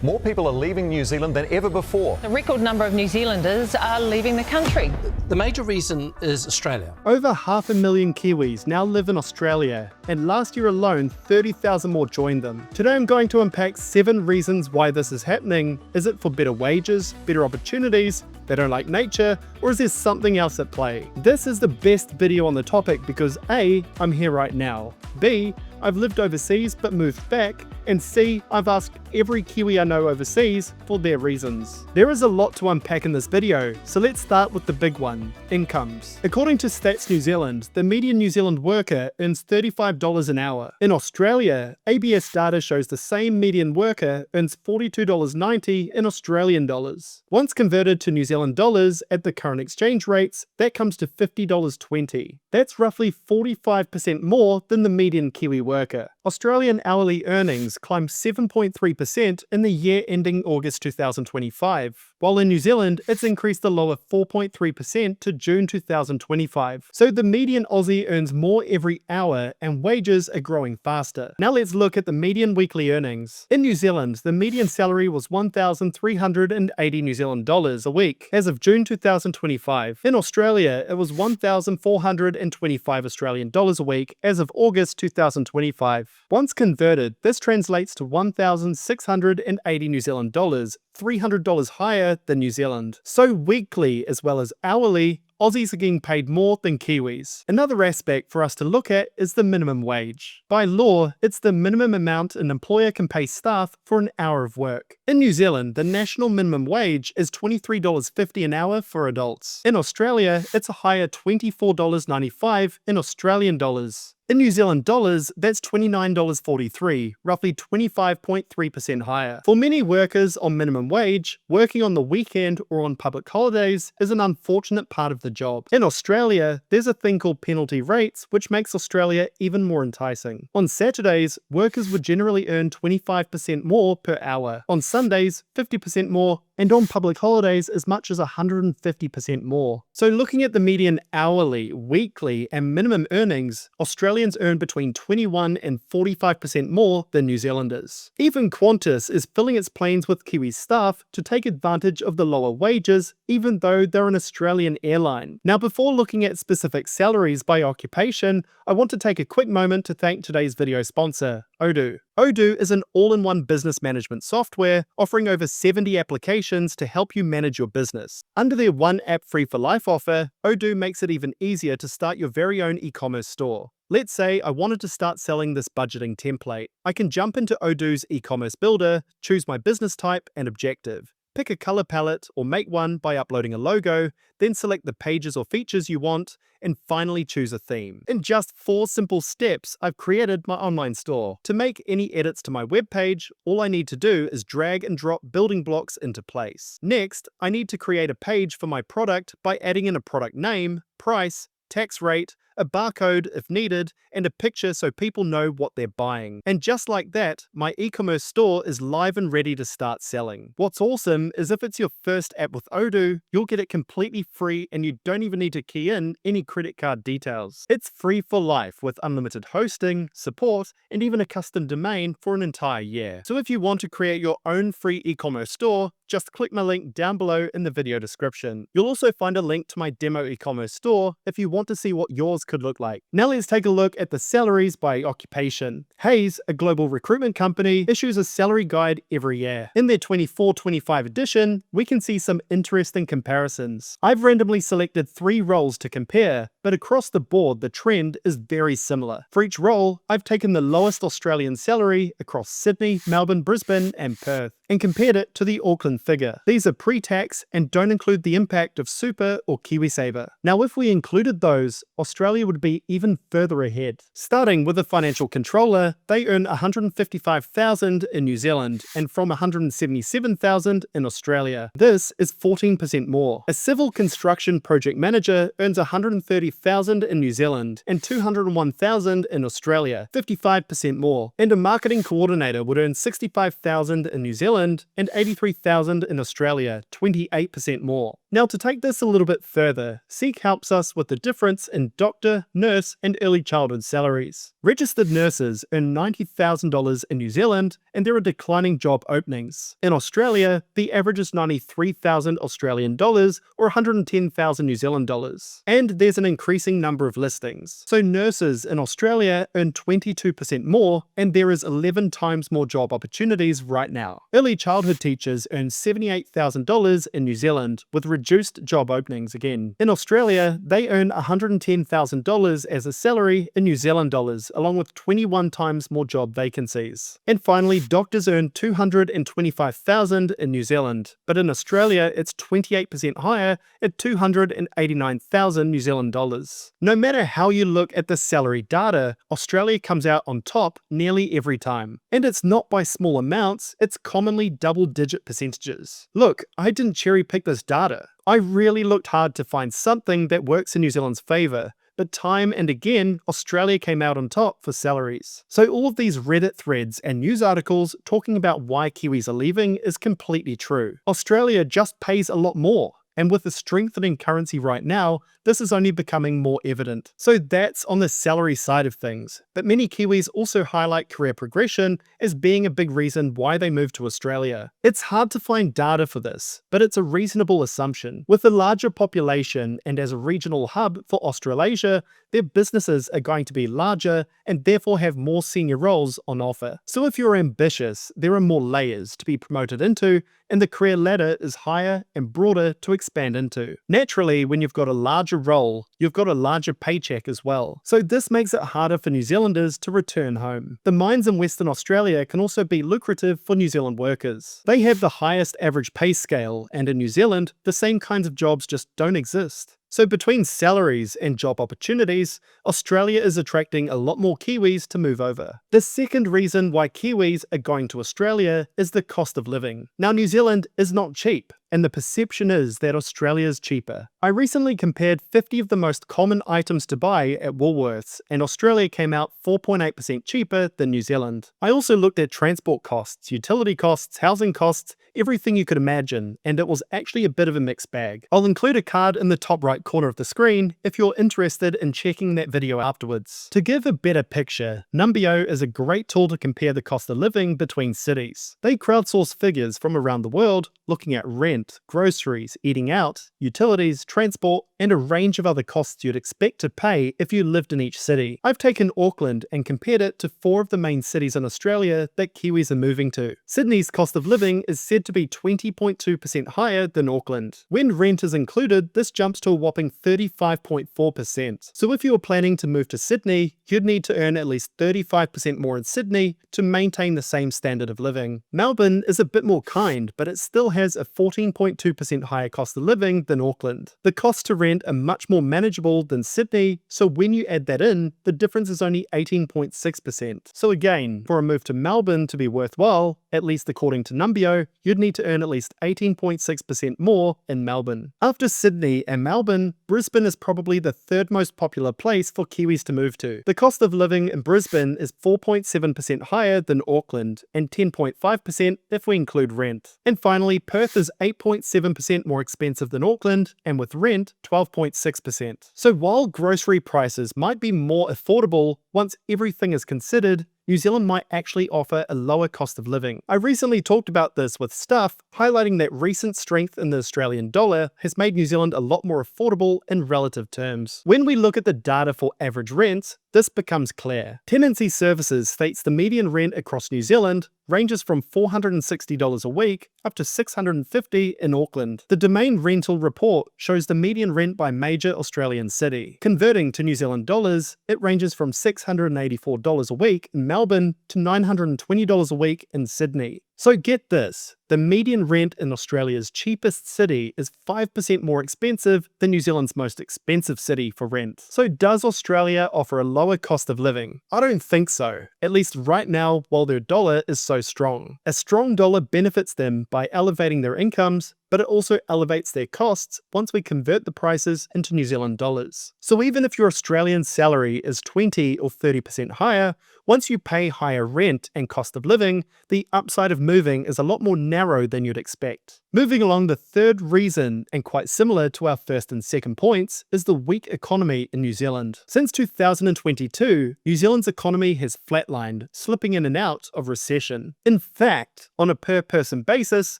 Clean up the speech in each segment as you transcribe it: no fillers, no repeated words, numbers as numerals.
More people are leaving New Zealand than ever before. A record number of New Zealanders are leaving the country. The major reason is Australia. Over 500,000 Kiwis now live in Australia, and last year alone 30,000 more joined them. Today I'm going to unpack 7 reasons why this is happening. Is it for better wages, better opportunities, they don't like nature, or is there something else at play? This is the best video on the topic because A, I'm here right now, B, I've lived overseas but moved back, and C, I've asked every Kiwi I know overseas for their reasons. There is a lot to unpack in this video, so let's start with the big one, incomes. According to Stats New Zealand, the median New Zealand worker earns $35 an hour. In Australia, ABS data shows the same median worker earns $42.90 in Australian dollars. Once converted to New Zealand dollars at the current exchange rates, that comes to $50.20. That's roughly 45% more than the median Kiwi worker. Australian hourly earnings climbed 7.3% in the year ending August 2025, while in New Zealand it's increased a lower 4.3% to June 2025. So the median Aussie earns more every hour and wages are growing faster. Now let's look at the median weekly earnings. In New Zealand, the median salary was 1,380 New Zealand dollars a week as of June 2025. In Australia, it was 1,425 Australian dollars a week as of August 2025. Once converted, this translates to 1,680 New Zealand dollars, $300 higher than New Zealand. So weekly as well as hourly, Aussies are getting paid more than Kiwis. Another aspect for us to look at is the minimum wage. By law, it's the minimum amount an employer can pay staff for an hour of work. In New Zealand, the national minimum wage is $23.50 an hour for adults. In Australia, it's a higher $24.95 in Australian dollars. In New Zealand dollars, that's $29.43, roughly 25.3% higher. For many workers on minimum wage, working on the weekend or on public holidays is an unfortunate part of the job. In Australia, there's a thing called penalty rates, which makes Australia even more enticing. On Saturdays, workers would generally earn 25% more per hour. On Sundays, 50% more, and on public holidays as much as 150% more. So looking at the median hourly, weekly, and minimum earnings, Australians earn between 21 and 45% more than New Zealanders. Even Qantas is filling its planes with Kiwi staff to take advantage of the lower wages, even though they're an Australian airline. Now before looking at specific salaries by occupation, I want to take a quick moment to thank today's video sponsor, Odoo. Odoo is an all-in-one business management software offering over 70 applications to help you manage your business. Under their One App Free for Life offer, Odoo makes it even easier to start your very own e-commerce store. Let's say I wanted to start selling this budgeting template. I can jump into Odoo's e-commerce builder, choose my business type and objective. Pick a color palette or make one by uploading a logo, then select the pages or features you want, and finally choose a theme. In just 4 simple steps, I've created my online store. To make any edits to my web page, all I need to do is drag and drop building blocks into place. Next, I need to create a page for my product by adding in a product name, price, tax rate, a barcode if needed, and a picture so people know what they're buying. And just like that, my e-commerce store is live and ready to start selling. What's awesome is if it's your first app with Odoo, you'll get it completely free and you don't even need to key in any credit card details. It's free for life with unlimited hosting, support, and even a custom domain for an entire year. So if you want to create your own free e-commerce store, just click my link down below in the video description. You'll also find a link to my demo e-commerce store if you want to see what yours could look like. Now let's take a look at the salaries by occupation. Hays, a global recruitment company, issues a salary guide every year. In their 24-25 edition, we can see some interesting comparisons. I've randomly selected 3 roles to compare, but across the board the trend is very similar. For each role, I've taken the lowest Australian salary across Sydney, Melbourne, Brisbane, and Perth, and compared it to the Auckland figure. These are pre-tax and don't include the impact of super or KiwiSaver. Now if we included those, Australia would be even further ahead. Starting with a financial controller, they earn $155,000 in New Zealand and from $177,000 in Australia. This is 14% more. A civil construction project manager earns $130,000 in New Zealand and $201,000 in Australia, 55% more. And a marketing coordinator would earn $65,000 in New Zealand and $83,000 in Australia, 28% more. Now, to take this a little bit further, Seek helps us with the difference in doctor, nurse, and early childhood salaries. Registered nurses earn $90,000 in New Zealand, and there are declining job openings. In Australia, the average is 93,000 Australian dollars or 110,000 New Zealand dollars. And there's an increasing number of listings. So nurses in Australia earn 22% more, and there is 11 times more job opportunities right now. Early childhood teachers earn $78,000 in New Zealand, with reduced job openings again. In Australia, they earn $110,000 as a salary in New Zealand dollars, along with 21 times more job vacancies. And finally, doctors earn $225,000 in New Zealand, but in Australia it's 28% higher at $289,000 New Zealand dollars. No matter how you look at the salary data, Australia comes out on top nearly every time. And it's not by small amounts, it's commonly double-digit percentages. Look, I didn't cherry-pick this data. I really looked hard to find something that works in New Zealand's favour, but time and again, Australia came out on top for salaries. So all of these Reddit threads and news articles talking about why Kiwis are leaving is completely true. Australia just pays a lot more. And with the strengthening currency right now, this is only becoming more evident. So that's on the salary side of things. But many Kiwis also highlight career progression as being a big reason why they moved to Australia. It's hard to find data for this, but it's a reasonable assumption. With a larger population and as a regional hub for Australasia, their businesses are going to be larger and therefore have more senior roles on offer. So if you're ambitious, there are more layers to be promoted into, and the career ladder is higher and broader to expand into. Naturally, when you've got a larger role, you've got a larger paycheck as well. So this makes it harder for New Zealanders to return home. The mines in Western Australia can also be lucrative for New Zealand workers. They have the highest average pay scale, and in New Zealand, the same kinds of jobs just don't exist. So between salaries and job opportunities, Australia is attracting a lot more Kiwis to move over. The second reason why Kiwis are going to Australia is the cost of living. Now, New Zealand is not cheap, and the perception is that Australia is cheaper. I recently compared 50 of the most common items to buy at Woolworths, and Australia came out 4.8% cheaper than New Zealand. I also looked at transport costs, utility costs, housing costs, everything you could imagine, and it was actually a bit of a mixed bag. I'll include a card in the top right corner of the screen if you're interested in checking that video afterwards. To give a better picture, Numbeo is a great tool to compare the cost of living between cities. They crowdsource figures from around the world, looking at rent, groceries, eating out, utilities, transport, and a range of other costs you'd expect to pay if you lived in each city. I've taken Auckland and compared it to 4 of the main cities in Australia that Kiwis are moving to. Sydney's cost of living is said to be 20.2% higher than Auckland. When rent is included, this jumps to a whopping 35.4%. So if you were planning to move to Sydney, you'd need to earn at least 35% more in Sydney to maintain the same standard of living. Melbourne is a bit more kind, but it still has a 14.2% higher cost of living than Auckland. The costs to rent are much more manageable than Sydney, so when you add that in, the difference is only 18.6%. So again, for a move to Melbourne to be worthwhile, at least according to Numbeo, you'd need to earn at least 18.6% more in Melbourne. After Sydney and Melbourne, Brisbane is probably the third most popular place for Kiwis to move to. The cost of living in Brisbane is 4.7% higher than Auckland, and 10.5% if we include rent. And finally, Perth is 8.7% more expensive than Auckland, and with rent, 12.6%. So while grocery prices might be more affordable once everything is considered, New Zealand might actually offer a lower cost of living. I recently talked about this with Stuff, highlighting that recent strength in the Australian dollar has made New Zealand a lot more affordable in relative terms. When we look at the data for average rents, this becomes clear. Tenancy Services states the median rent across New Zealand ranges from $460 a week up to $650 in Auckland. The Domain Rental Report shows the median rent by major Australian city. Converting to New Zealand dollars, it ranges from $684 a week in Melbourne to $920 a week in Sydney. So get this, the median rent in Australia's cheapest city is 5% more expensive than New Zealand's most expensive city for rent. So does Australia offer a lower cost of living? I don't think so, at least right now while their dollar is so strong. A strong dollar benefits them by elevating their incomes, but it also elevates their costs once we convert the prices into New Zealand dollars. So even if your Australian salary is 20 or 30% higher, once you pay higher rent and cost of living, the upside of moving is a lot more narrow than you'd expect. Moving along, the third reason, and quite similar to our first and second points, is the weak economy in New Zealand. Since 2022, New Zealand's economy has flatlined, slipping in and out of recession. In fact, on a per-person basis,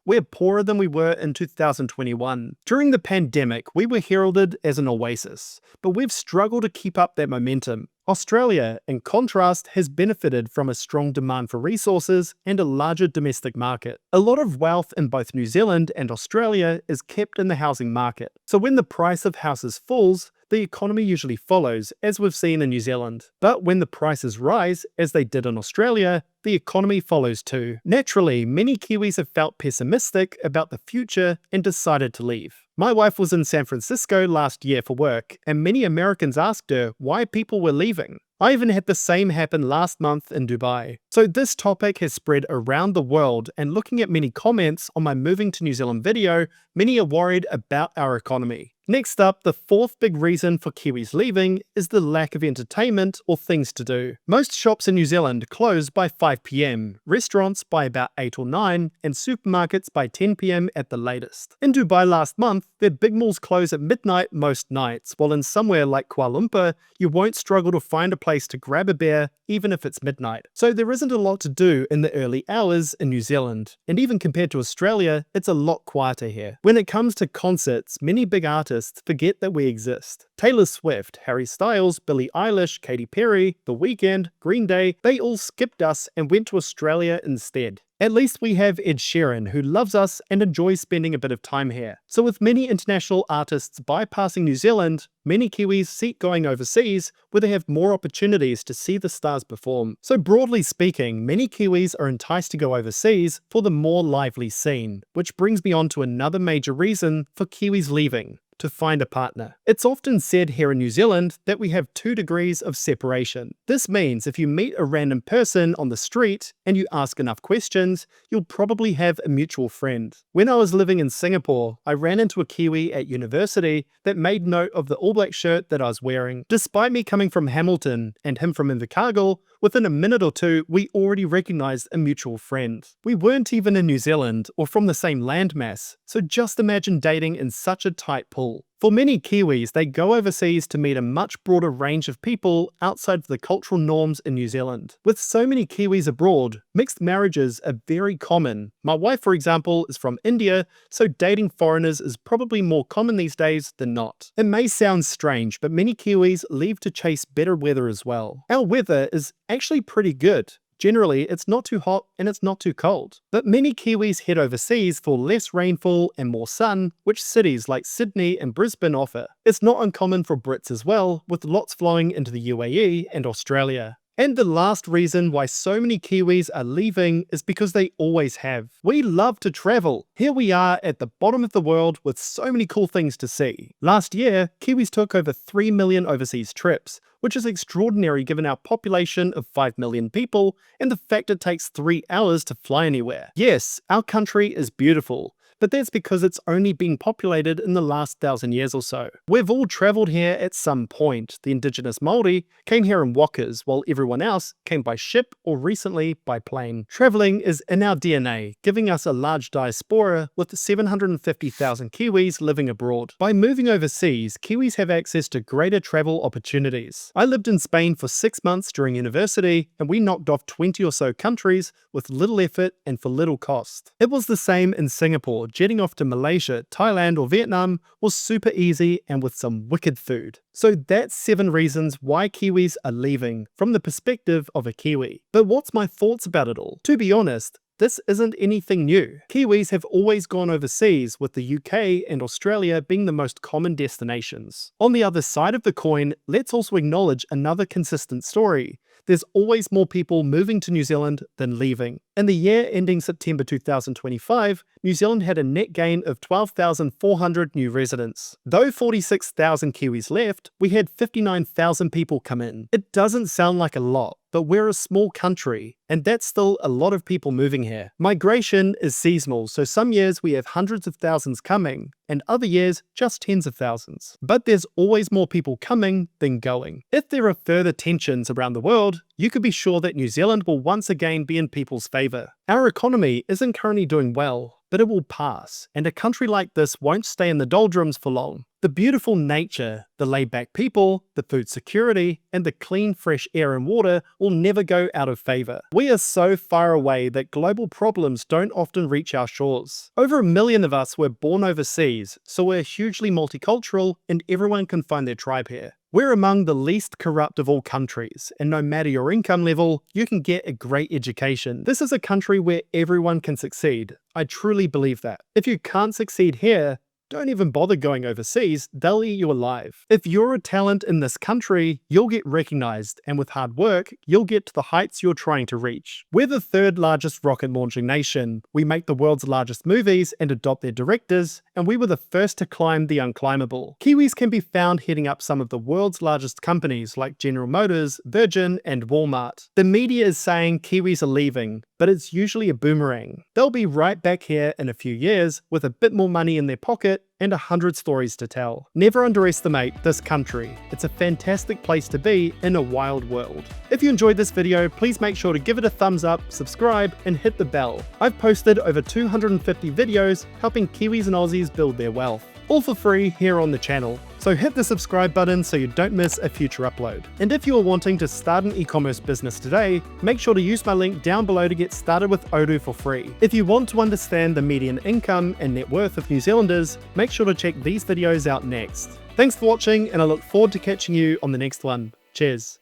we're poorer than we were in 2021. During the pandemic, we were heralded as an oasis, but we've struggled to keep up that momentum. Australia, in contrast, has benefited from a strong demand for resources and a larger domestic market. A lot of wealth in both New Zealand and Australia is kept in the housing market. So when the price of houses falls, the economy usually follows, as we've seen in New Zealand. But when the prices rise, as they did in Australia, the economy follows too. Naturally, many Kiwis have felt pessimistic about the future and decided to leave. My wife was in San Francisco last year for work, and many Americans asked her why people were leaving. I even had the same happen last month in Dubai. So this topic has spread around the world, and looking at many comments on my Moving to New Zealand video, many are worried about our economy. Next up, the fourth big reason for Kiwis leaving is the lack of entertainment or things to do. Most shops in New Zealand close by 5 PM, restaurants by about 8 or 9, and supermarkets by 10 PM at the latest. In Dubai last month, their big malls close at midnight most nights, while in somewhere like Kuala Lumpur, you won't struggle to find a place to grab a beer even if it's midnight. So there isn't a lot to do in the early hours in New Zealand, and even compared to Australia, it's a lot quieter here. When it comes to concerts, many big artists forget that we exist. Taylor Swift, Harry Styles, Billie Eilish, Katy Perry, The Weeknd, Green Day, they all skipped us and went to Australia instead. At least we have Ed Sheeran, who loves us and enjoys spending a bit of time here. So with many international artists bypassing New Zealand, many Kiwis seek going overseas where they have more opportunities to see the stars perform. So broadly speaking, many Kiwis are enticed to go overseas for the more lively scene, which brings me on to another major reason for Kiwis leaving: to find a partner. It's often said here in New Zealand that we have 2 degrees of separation. This means if you meet a random person on the street and you ask enough questions, you'll probably have a mutual friend. When I was living in Singapore, I ran into a Kiwi at university that made note of the All Black shirt that I was wearing. Despite me coming from Hamilton and him from Invercargill, within a minute or two, we already recognized a mutual friend. We weren't even in New Zealand or from the same landmass, so just imagine dating in such a tight pool. For many Kiwis, they go overseas to meet a much broader range of people outside of the cultural norms in New Zealand. With so many Kiwis abroad, mixed marriages are very common. My wife, for example, is from India, so dating foreigners is probably more common these days than not. It may sound strange, but many Kiwis leave to chase better weather as well. Our weather is actually pretty good. Generally, it's not too hot and it's not too cold. But many Kiwis head overseas for less rainfall and more sun, which cities like Sydney and Brisbane offer. It's not uncommon for Brits as well, with lots flowing into the UAE and Australia. And the last reason why so many Kiwis are leaving is because they always have. We love to travel. Here we are at the bottom of the world with so many cool things to see. Last year, Kiwis took over 3 million overseas trips, which is extraordinary given our population of 5 million people and the fact it takes 3 hours to fly anywhere. Yes, our country is beautiful, but that's because it's only been populated in the last 1,000 years or so. We've all travelled here at some point. The indigenous Māori came here in walkers, while everyone else came by ship or recently by plane. Travelling is in our DNA, giving us a large diaspora with 750,000 Kiwis living abroad. By moving overseas, Kiwis have access to greater travel opportunities. I lived in Spain for 6 months during university, and we knocked off 20 or so countries with little effort and for little cost. It was the same in Singapore. Jetting off to Malaysia, Thailand or Vietnam was super easy and with some wicked food. So that's 7 reasons why Kiwis are leaving from the perspective of a Kiwi. But what's my thoughts about it all? To be honest, this isn't anything new. Kiwis have always gone overseas, with the UK and Australia being the most common destinations. On the other side of the coin, let's also acknowledge another consistent story. There's always more people moving to New Zealand than leaving. In the year ending September 2025, New Zealand had a net gain of 12,400 new residents. Though 46,000 Kiwis left, we had 59,000 people come in. It doesn't sound like a lot, but we're a small country, and that's still a lot of people moving here. Migration is seasonal, so some years we have hundreds of thousands coming, and other years just tens of thousands. But there's always more people coming than going. If there are further tensions around the world, you could be sure that New Zealand will once again be in people's favour. Our economy isn't currently doing well, but it will pass, and a country like this won't stay in the doldrums for long. The beautiful nature, the laid-back people, the food security, and the clean, fresh air and water will never go out of favour. We are so far away that global problems don't often reach our shores. Over 1 million of us were born overseas, so we're hugely multicultural and everyone can find their tribe here. We're among the least corrupt of all countries, and no matter your income level, you can get a great education. This is a country where everyone can succeed. I truly believe that. If you can't succeed here, don't even bother going overseas, they'll eat you alive. If you're a talent in this country, you'll get recognized, and with hard work, you'll get to the heights you're trying to reach. We're the third largest rocket launching nation. We make the world's largest movies and adopt their directors, and we were the first to climb the unclimbable. Kiwis can be found heading up some of the world's largest companies like General Motors, Virgin, and Walmart. The media is saying Kiwis are leaving, but it's usually a boomerang. They'll be right back here in a few years with a bit more money in their pocket and 100 stories to tell. Never underestimate this country. It's a fantastic place to be in a wild world. If you enjoyed this video, please make sure to give it a thumbs up, subscribe, and hit the bell. I've posted over 250 videos helping Kiwis and Aussies build their wealth, all for free here on the channel. So hit the subscribe button so you don't miss a future upload. And if you are wanting to start an e-commerce business today, make sure to use my link down below to get started with Odoo for free. If you want to understand the median income and net worth of New Zealanders, make sure to check these videos out next. Thanks for watching, and I look forward to catching you on the next one. Cheers.